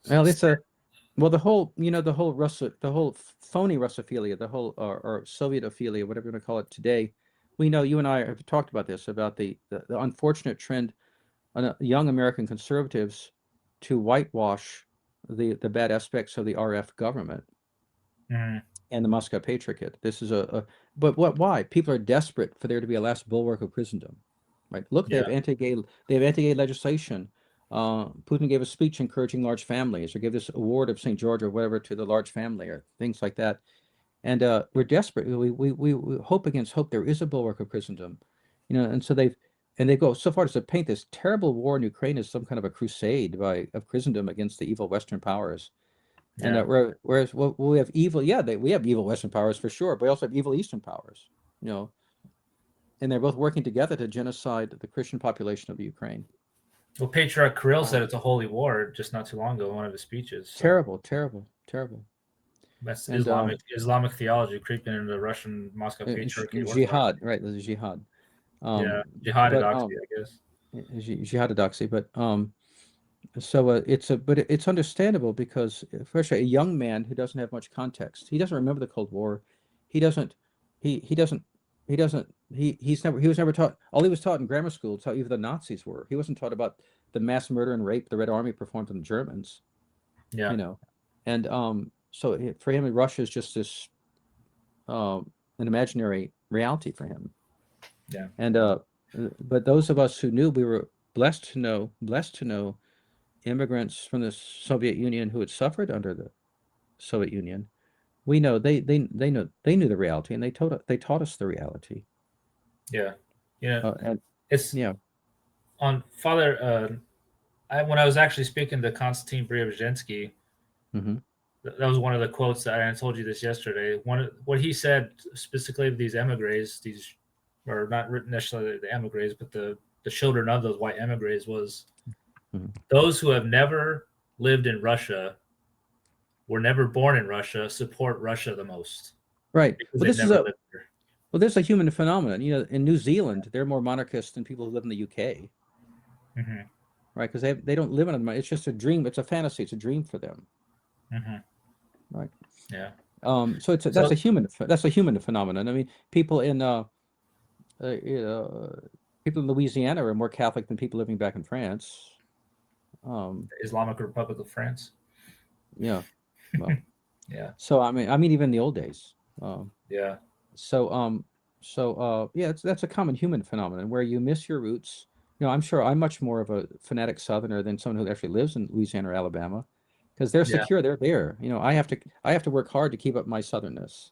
Well, the whole, the whole the whole phony Russophilia, the whole or Sovietophilia, whatever you want to call it today. We know, you and I have talked about this, about the unfortunate trend on young American conservatives to whitewash the bad aspects of the RF government Mm, and the Moscow Patriarchate. This is but why? People are desperate for there to be a last bulwark of Christendom, right? Look, yeah. they have anti-gay legislation. Putin gave a speech encouraging large families, or gave this award of St. George or whatever to the large family, or things like that. And we're desperate. We hope against hope. There is a bulwark of Christendom, and so they go so far as to paint this terrible war in Ukraine as some kind of a crusade of Christendom against the evil Western powers. And Yeah. whereas we have evil, yeah, we have evil Western powers for sure, but we also have evil Eastern powers, you know, and they're both working together to genocide the Christian population of the Ukraine. Well, Patriarch Kirill Uh, said it's a holy war just not too long ago in one of his speeches. So Terrible, terrible, terrible. that's And Islamic theology creeping into the Russian Moscow Patriarchate Orthodox. jihad, right? The jihad. Yeah, Um, but jihadidoxy, I guess. Jihadidoxy, but so it's understandable because, especially a young man who doesn't have much context, he doesn't remember the Cold War, he doesn't, he doesn't, he was never taught. All he was taught in grammar school is how evil the Nazis were. He wasn't taught about the mass murder and rape the Red Army performed on the Germans, Yeah, and so for him, Russia is just this an imaginary reality for him. yeah, And but those of us who knew, we were blessed to know immigrants from the Soviet Union who had suffered under the Soviet Union. We know they knew the reality, and they taught us the reality. yeah. You know, And it's yeah. on Father. When I was actually speaking to Konstantin Briozhensky, Hmm. that was one of the quotes that I told you this yesterday. What he said specifically to these emigres, these or not necessarily the emigres, but the children of those white emigres was Hmm. those who have never lived in Russia, were never born in Russia, support Russia the most Right. because they've never lived there. Well, there's a human phenomenon. In New Zealand, they're more monarchist than people who live in the UK, Mm-hmm. right? Because they don't live in it. It's just a dream. It's a fantasy. It's a dream for them, Mm-hmm. right? Yeah. So So that's a human phenomenon. I mean, uh, people in Louisiana are more Catholic than people living back in France. Um, Islamic Republic of France. yeah, well, Yeah. so I mean, even in the old days. Um, Yeah. so yeah, that's a common human phenomenon where you miss your roots. I'm sure I'm much more of a fanatic Southerner than someone who actually lives in Louisiana or Alabama, because they're Yeah. secure. They're there. I have to work hard to keep up my Southernness.